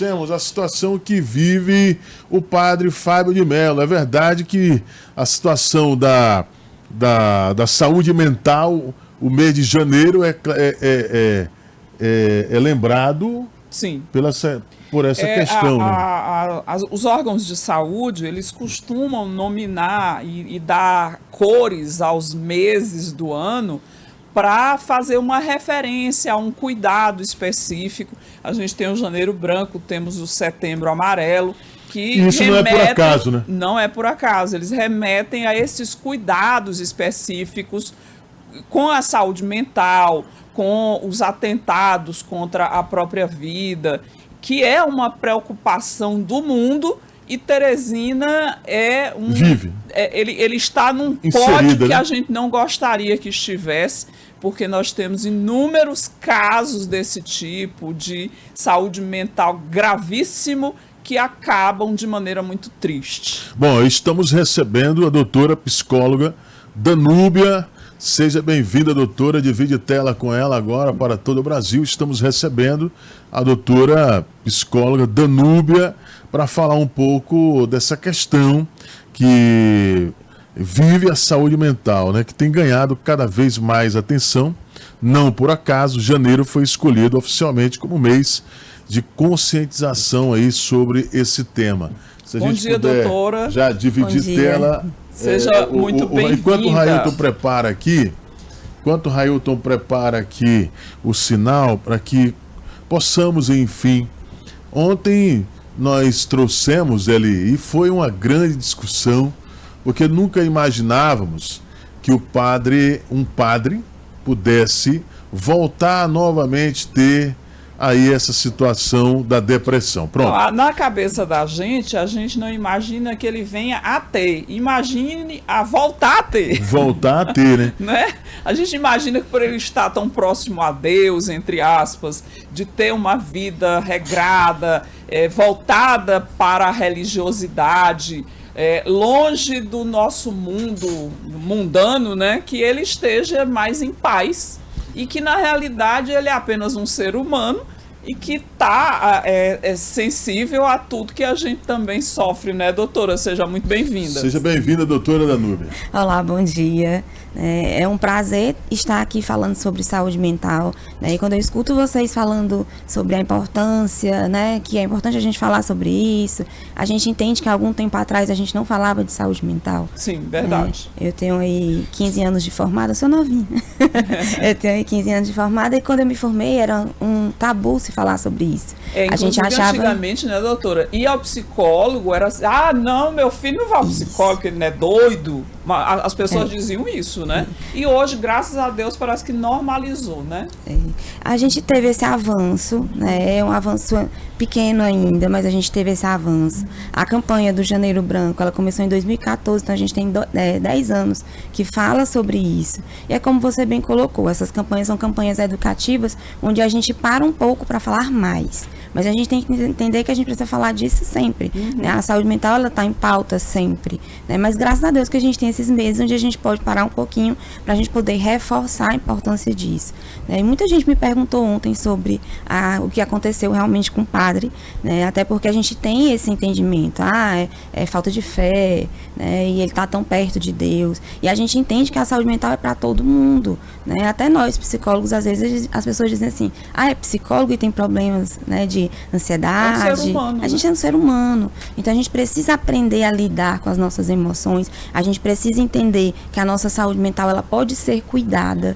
Temos a situação que vive o padre Fábio de Mello. É verdade que a situação da saúde mental, o mês de janeiro é lembrado. Sim. Por essa questão. Os órgãos de saúde, eles costumam nominar e dar cores aos meses do ano para fazer uma referência a um cuidado específico. A gente tem o janeiro branco, temos o setembro amarelo, que isso não é por acaso, né? Não é por acaso, eles remetem a esses cuidados específicos com a saúde mental, com os atentados contra a própria vida, que é uma preocupação do mundo. E Teresina vive. Ele está num Inserida, pódio que né? a gente não gostaria que estivesse, porque nós temos inúmeros casos desse tipo de saúde mental gravíssimo que acabam de maneira muito triste. Bom, estamos recebendo a doutora psicóloga Danúbia. Seja bem-vinda, doutora. Divide tela com ela agora para todo o Brasil. Estamos recebendo a doutora psicóloga Danúbia para falar um pouco dessa questão que vive a saúde mental, né? Que tem ganhado cada vez mais atenção. Não por acaso, janeiro foi escolhido oficialmente como mês de conscientização aí sobre esse tema. Se a Bom gente dia, puder doutora. Já dividir tela. Seja muito bem-vinda. Enquanto o Railton prepara aqui o sinal para que possamos, enfim. Ontem nós trouxemos ele e foi uma grande discussão, porque nunca imaginávamos que um padre pudesse voltar a novamente ter aí essa situação da depressão. Pronto. Na cabeça da gente, a gente não imagina que ele venha a ter. Imagine a voltar a ter. Voltar a ter, né? Né? A gente imagina que por ele estar tão próximo a Deus, entre aspas, de ter uma vida regrada, voltada para a religiosidade, longe do nosso mundo mundano, né? Que ele esteja mais em paz. E que na realidade ele é apenas um ser humano e que está sensível a tudo que a gente também sofre, né, doutora? Seja muito bem-vinda. Seja bem-vinda, doutora Danúbia. Olá, bom dia. É um prazer estar aqui falando sobre saúde mental, né? E quando eu escuto vocês falando sobre a importância, né, que é importante a gente falar sobre isso, a gente entende que há algum tempo atrás a gente não falava de saúde mental. Sim, verdade. Eu tenho aí 15 anos de formada, eu sou novinha. Eu tenho aí 15 anos de formada e quando eu me formei era um tabu se falar sobre isso. A gente achava... antigamente, né, doutora? Ir ao psicólogo era assim, não, meu filho não vai ao psicólogo, ele não é doido. As pessoas diziam isso, né? E hoje, graças a Deus, parece que normalizou, né? A gente teve esse avanço, né? É um avanço pequeno ainda, mas a gente teve esse avanço. A campanha do Janeiro Branco, ela começou em 2014, então a gente tem 10 anos que fala sobre isso. E é como você bem colocou, essas campanhas são campanhas educativas, onde a gente para um pouco para falar mais. Mas a gente tem que entender que a gente precisa falar disso sempre. Né? A saúde mental, ela está em pauta sempre. Né? Mas graças a Deus que a gente tem esses meses onde a gente pode parar um pouquinho para a gente poder reforçar a importância disso. Né? E muita gente me perguntou ontem sobre o que aconteceu realmente com o padre, né? Até porque a gente tem esse entendimento. É falta de fé, né? E ele está tão perto de Deus. E a gente entende que a saúde mental é para todo mundo. Né? Até nós, psicólogos, às vezes as pessoas dizem assim, é psicólogo e tem problemas, né, de ansiedade. É um ser humano, a gente é um ser humano. Então a gente precisa aprender a lidar com as nossas emoções. A gente precisa entender que a nossa saúde mental ela pode ser cuidada.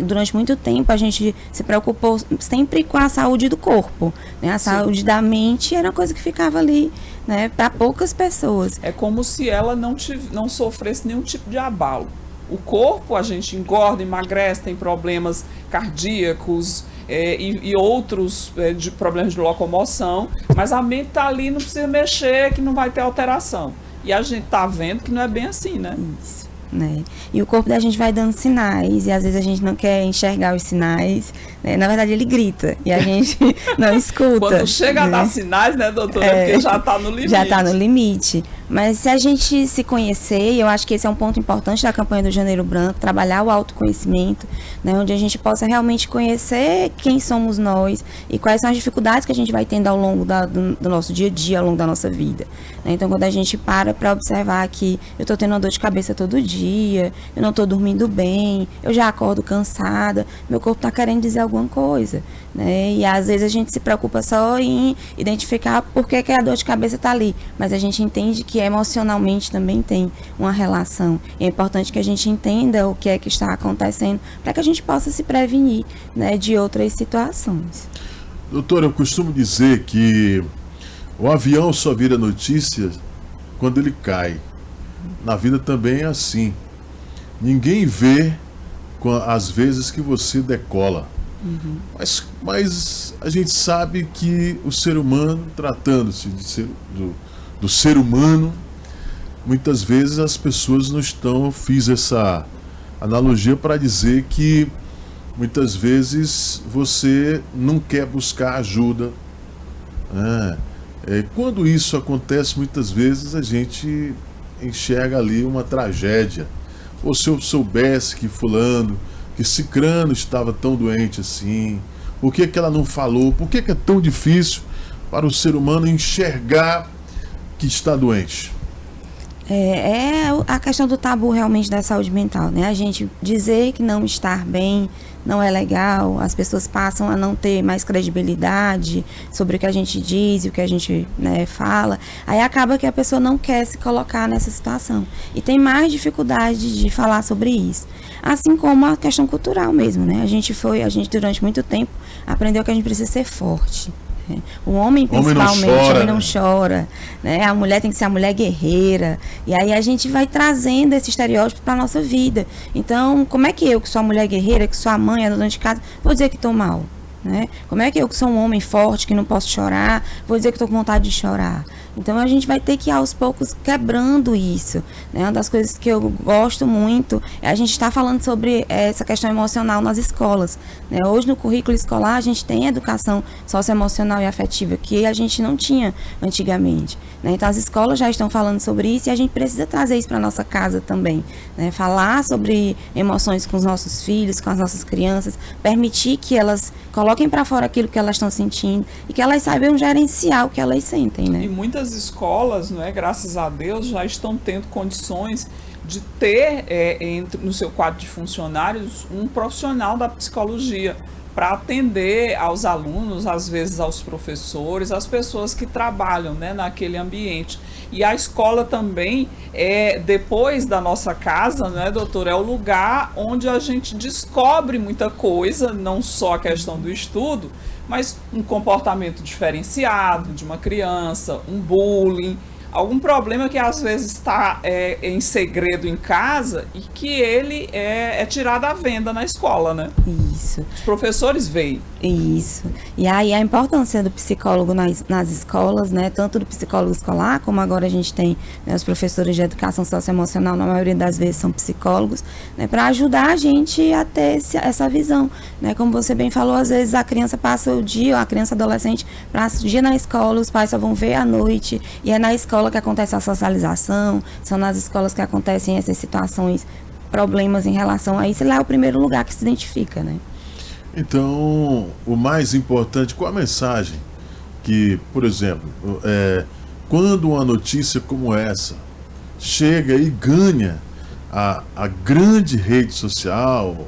Durante muito tempo a gente se preocupou sempre com a saúde do corpo. Né? A saúde da mente era uma coisa que ficava ali, né, para poucas pessoas. É como se ela não sofresse nenhum tipo de abalo. O corpo, a gente engorda, emagrece, tem problemas cardíacos e outros de problemas de locomoção, mas a mente está ali, não precisa mexer, que não vai ter alteração. E a gente está vendo que não é bem assim, né? Isso. Né? E o corpo da gente vai dando sinais e às vezes a gente não quer enxergar os sinais, né? Na verdade ele grita e a gente não escuta. Quando chega, né, a dar sinais, né, doutora? Porque já está no limite. Já está no limite. Mas se a gente se conhecer, e eu acho que esse é um ponto importante da campanha do Janeiro Branco, trabalhar o autoconhecimento, né, onde a gente possa realmente conhecer quem somos nós e quais são as dificuldades que a gente vai tendo ao longo do nosso dia a dia, ao longo da nossa vida. Né? Então, quando a gente para observar que eu estou tendo uma dor de cabeça todo dia, eu não estou dormindo bem, eu já acordo cansada, meu corpo está querendo dizer alguma coisa. Né? E às vezes a gente se preocupa só em identificar por que a dor de cabeça está ali, mas a gente entende que emocionalmente também tem uma relação. É importante que a gente entenda o que é que está acontecendo para que a gente possa se prevenir, né, de outras situações. Doutora, eu costumo dizer que o avião só vira notícia quando ele cai. Na vida também é assim. Ninguém vê as vezes que você decola. Uhum. Mas a gente sabe que o ser humano, tratando-se do ser humano, muitas vezes as pessoas não estão... Fiz essa analogia para dizer que muitas vezes você não quer buscar ajuda. Quando isso acontece, muitas vezes a gente enxerga ali uma tragédia. Ou se eu soubesse que fulano, que cicrano estava tão doente assim, por que ela não falou? Por que é tão difícil para o ser humano enxergar que está doente? É a questão do tabu realmente da saúde mental, né? A gente dizer que não estar bem não é legal, as pessoas passam a não ter mais credibilidade sobre o que a gente diz e o que a gente, né, fala, aí acaba que a pessoa não quer se colocar nessa situação e tem mais dificuldade de falar sobre isso, assim como a questão cultural mesmo, né? A gente durante muito tempo aprendeu que a gente precisa ser forte. O homem principalmente, o homem não chora, né? A mulher tem que ser a mulher guerreira. E aí a gente vai trazendo esse estereótipo para a nossa vida. Então, como é que eu, que sou a mulher guerreira, que sou a mãe, a dona de casa, vou dizer que estou mal? Né? Como é que eu, que sou um homem forte, que não posso chorar, vou dizer que estou com vontade de chorar? Então a gente vai ter que ir aos poucos quebrando isso, né? Uma das coisas que eu gosto muito é a gente estar falando sobre essa questão emocional nas escolas, né? Hoje no currículo escolar a gente tem educação socioemocional e afetiva que a gente não tinha antigamente, né? Então as escolas já estão falando sobre isso e a gente precisa trazer isso para nossa casa também, né? Falar sobre emoções com os nossos filhos, com as nossas crianças, permitir que elas coloquem para fora aquilo que elas estão sentindo e que elas saibam gerenciar o que elas sentem, né? E muitas escolas, não é, graças a Deus, já estão tendo condições de ter no seu quadro de funcionários um profissional da psicologia para atender aos alunos, às vezes aos professores, às pessoas que trabalham, né, naquele ambiente. E a escola também, depois da nossa casa, né, doutor, é o lugar onde a gente descobre muita coisa, não só a questão do estudo, mas um comportamento diferenciado de uma criança, um bullying, algum problema que às vezes está em segredo em casa e que ele é tirado à venda na escola, né? Isso. Os professores veem. Isso. E aí a importância do psicólogo nas escolas, né? Tanto do psicólogo escolar, como agora a gente tem, né, os professores de educação socioemocional, na maioria das vezes são psicólogos, né? Para ajudar a gente a ter essa visão, né? Como você bem falou, às vezes a criança passa o dia, a criança adolescente passa o dia na escola, os pais só vão ver à noite, e é na escola que acontece a socialização, são nas escolas que acontecem essas situações, problemas em relação a isso, e lá é o primeiro lugar que se identifica, né? Então, o mais importante, qual a mensagem que, por exemplo, quando uma notícia como essa chega e ganha a grande rede social,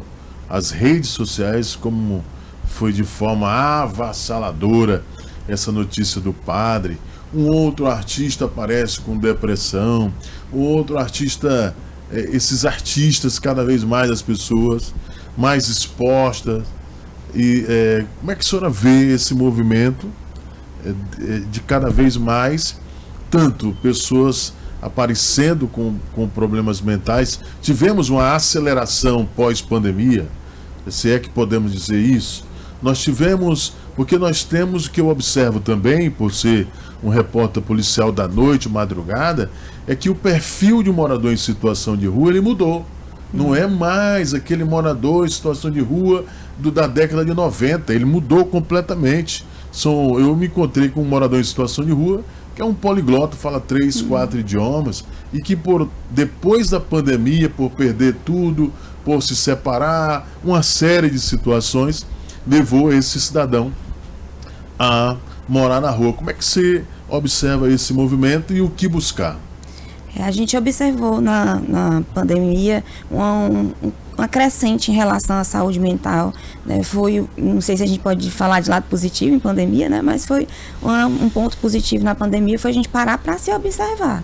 as redes sociais, como foi de forma avassaladora essa notícia do padre, um outro artista aparece com depressão, um outro artista, esses artistas, cada vez mais as pessoas mais expostas. E como é que a senhora vê esse movimento de cada vez mais, tanto pessoas aparecendo com problemas mentais? Tivemos uma aceleração pós-pandemia, se é que podemos dizer isso. Nós tivemos, porque nós temos, o que eu observo também, por ser um repórter policial da noite, madrugada, é que o perfil de um morador em situação de rua, ele mudou. Não é mais aquele morador em situação de rua da década de 90, ele mudou completamente. Eu me encontrei com um morador em situação de rua, que é um poliglota, fala 3, 4 idiomas, e que depois da pandemia, por perder tudo, por se separar, uma série de situações, levou esse cidadão a morar na rua. Como é que você observa esse movimento e o que buscar? A gente observou na pandemia uma crescente em relação à saúde mental, né? Não sei se a gente pode falar de lado positivo em pandemia, né? Mas foi um ponto positivo na pandemia, foi a gente parar para se observar.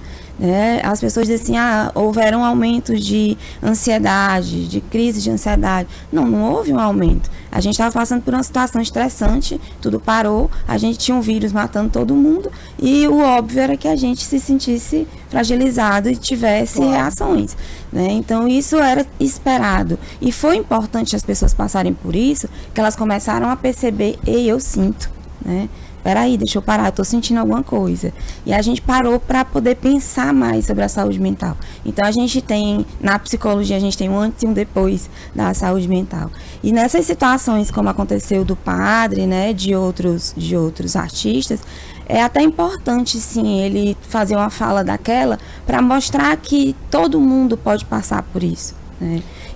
As pessoas dizem assim, houveram aumentos de ansiedade, de crise de ansiedade. Não houve um aumento. A gente estava passando por uma situação estressante, tudo parou, a gente tinha um vírus matando todo mundo e o óbvio era que a gente se sentisse fragilizado e tivesse reações. Então isso era esperado. E foi importante as pessoas passarem por isso, que elas começaram a perceber, eu sinto, peraí, deixa eu parar, eu tô sentindo alguma coisa. E a gente parou para poder pensar mais sobre a saúde mental. Então a gente tem, na psicologia, a gente tem um antes e um depois da saúde mental. E nessas situações, como aconteceu do padre, de outros artistas, é até importante, sim, ele fazer uma fala daquela para mostrar que todo mundo pode passar por isso,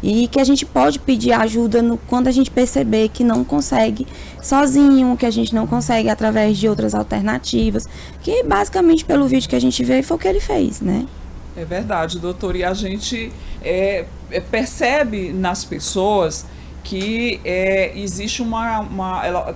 E que a gente pode pedir ajuda quando a gente perceber que não consegue sozinho, que a gente não consegue através de outras alternativas, que basicamente pelo vídeo que a gente vê foi o que ele fez, É verdade, doutor, e a gente percebe nas pessoas que existe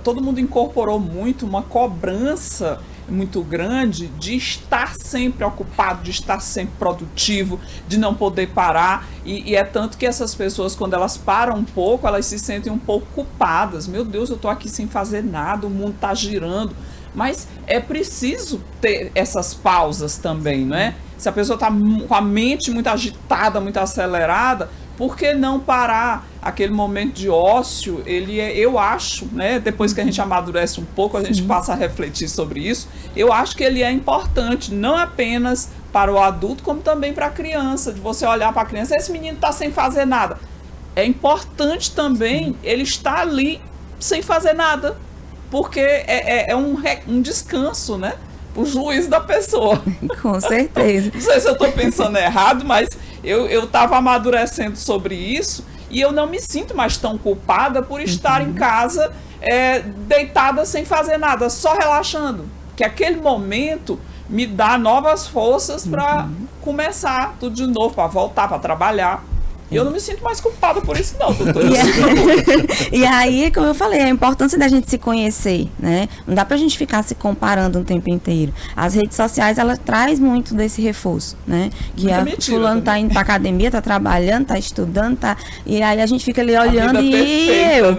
todo mundo incorporou muito uma cobrança muito grande de estar sempre ocupado, de estar sempre produtivo, de não poder parar, e é tanto que essas pessoas, quando elas param um pouco, elas se sentem um pouco culpadas. Meu Deus, eu estou aqui sem fazer nada, o mundo está girando, mas é preciso ter essas pausas também, Se a pessoa está com a mente muito agitada, muito acelerada, por que não parar? Aquele momento de ócio, eu acho, depois que a gente amadurece um pouco, a gente passa a refletir sobre isso, eu acho que ele é importante, não apenas para o adulto, como também para a criança, de você olhar para a criança, esse menino está sem fazer nada. É importante também ele estar ali sem fazer nada, porque é um descanso, o juiz da pessoa. Com certeza. Não sei se eu estou pensando errado, mas eu estava amadurecendo sobre isso e eu não me sinto mais tão culpada por estar em casa deitada sem fazer nada, só relaxando. Que aquele momento me dá novas forças para começar tudo de novo, para voltar, para trabalhar. E eu não me sinto mais culpada por isso não, doutor. E aí, como eu falei, a importância da gente se conhecer, Não dá pra gente ficar se comparando o tempo inteiro. As redes sociais, elas trazem muito desse reforço, Que fulano tá indo pra academia, tá trabalhando, tá estudando, e aí a gente fica ali olhando e eu,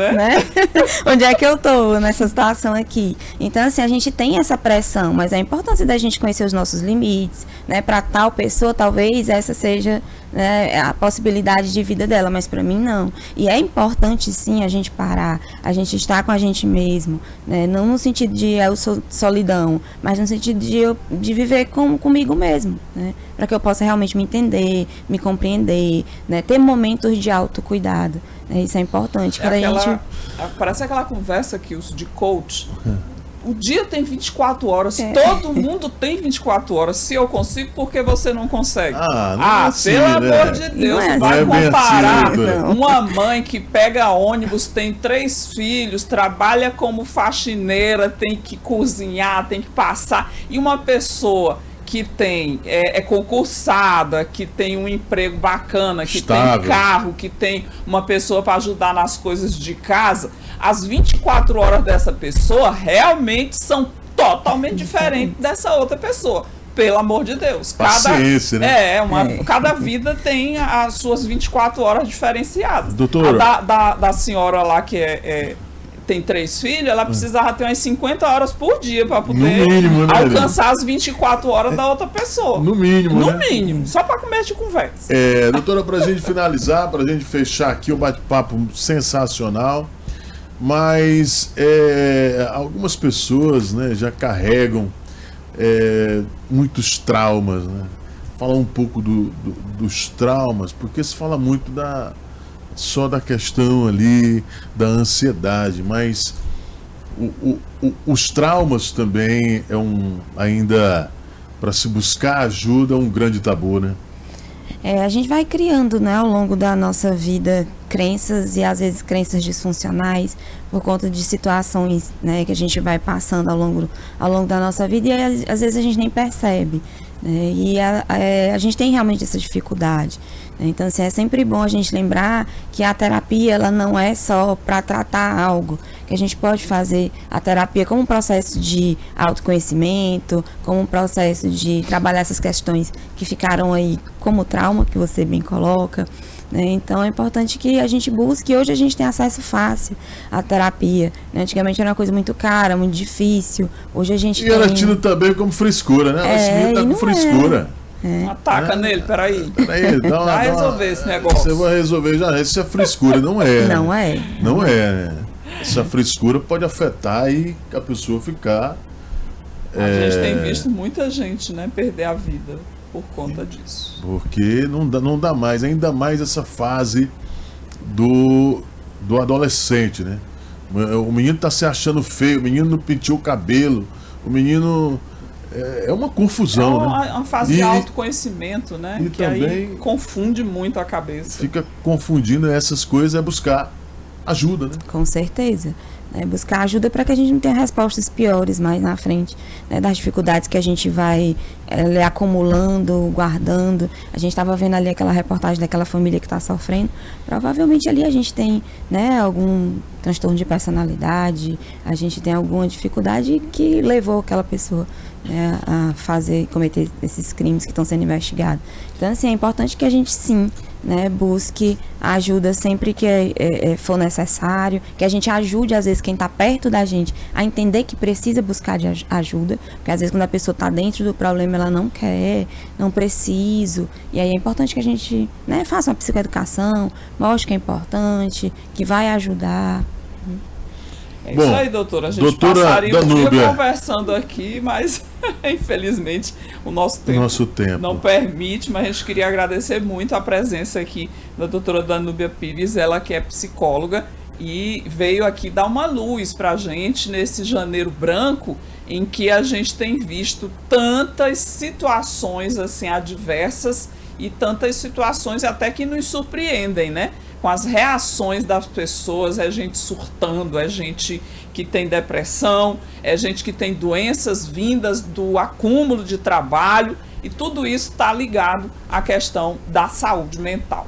Onde é que eu tô nessa situação aqui? Então, assim, a gente tem essa pressão, mas a importância da gente conhecer os nossos limites, Pra tal pessoa, talvez essa seja a possibilidade de vida dela, mas para mim não. E é importante sim a gente parar, a gente estar com a gente mesmo, não no sentido de eu sou solidão, mas no sentido de viver comigo mesmo, para que eu possa realmente me entender, me compreender, ter momentos de autocuidado, isso é importante. Parece aquela conversa que de coach. O dia tem 24 horas, todo mundo tem 24 horas. Se eu consigo, por que você não consegue? Pelo amor de Deus, vai comparar uma mãe que pega ônibus, tem 3 filhos, trabalha como faxineira, tem que cozinhar, tem que passar, e uma pessoa que tem é concursada, que tem um emprego bacana, que tem carro, que tem uma pessoa para ajudar nas coisas de casa, as 24 horas dessa pessoa realmente são totalmente diferentes dessa outra pessoa. Pelo amor de Deus. Paciência, cada vida tem as suas 24 horas diferenciadas. Doutora, da senhora lá que tem 3 filhos, ela precisava ter umas 50 horas por dia para poder alcançar as 24 horas da outra pessoa. No mínimo, No mínimo, só para começo de conversa. Doutora, para a gente finalizar, para a gente fechar aqui o bate-papo sensacional, mas algumas pessoas já carregam muitos traumas, Falar um pouco dos traumas, porque se fala muito só da questão ali da ansiedade, mas os traumas também ainda, para se buscar ajuda, um grande tabu, né? A gente vai criando, né, ao longo da nossa vida, crenças e às vezes crenças disfuncionais por conta de situações, né, que a gente vai passando ao longo da nossa vida e às vezes a gente nem percebe, né, e a gente tem realmente essa dificuldade, né? Então assim, é sempre bom a gente lembrar que a terapia ela não é só para tratar algo, que a gente pode fazer a terapia como um processo de autoconhecimento, como um processo de trabalhar essas questões que ficaram aí como trauma, que você bem coloca, né? Então é importante que a gente busque. Hoje a gente tem acesso fácil à terapia, né? Antigamente era uma coisa muito cara, muito difícil. Hoje a gente era tido também como frescura, né? Esse menino tá com frescura. Ataca nele, peraí. Vai resolver esse negócio. Você vai resolver já. Isso é frescura, não é. Não é. Não é, né? Essa frescura pode afetar e a pessoa ficar... A gente tem visto muita gente, né, perder a vida por conta disso. Porque não dá mais, ainda mais essa fase do adolescente, né? O menino tá se achando feio, o menino não penteou o cabelo, o menino... É uma confusão, né? Uma fase de autoconhecimento, né? E que também aí confunde muito a cabeça. Fica confundindo essas coisas, é buscar ajuda, né? Com certeza. Buscar ajuda para que a gente não tenha respostas piores mais na frente, né, das dificuldades que a gente vai acumulando, guardando. A gente estava vendo ali aquela reportagem daquela família que está sofrendo. Provavelmente ali a gente tem, né, algum transtorno de personalidade, a gente tem alguma dificuldade que levou aquela pessoa, né, a cometer esses crimes que estão sendo investigados. Então, assim, é importante que a gente sim, né, busque ajuda sempre que for necessário, que a gente ajude às vezes quem está perto da gente a entender que precisa buscar de ajuda, porque às vezes quando a pessoa está dentro do problema ela não quer, não preciso, e aí é importante que a gente, né, faça uma psicoeducação, mostre que é importante, que vai ajudar. É isso aí, doutora. A gente passaria um dia conversando aqui, mas infelizmente o nosso tempo não permite, mas a gente queria agradecer muito a presença aqui da doutora Danúbia Pires, ela que é psicóloga e veio aqui dar uma luz pra gente nesse janeiro branco em que a gente tem visto tantas situações assim adversas e tantas situações até que nos surpreendem, né? Com as reações das pessoas, é gente surtando, é gente que tem depressão, é gente que tem doenças vindas do acúmulo de trabalho, e tudo isso está ligado à questão da saúde mental.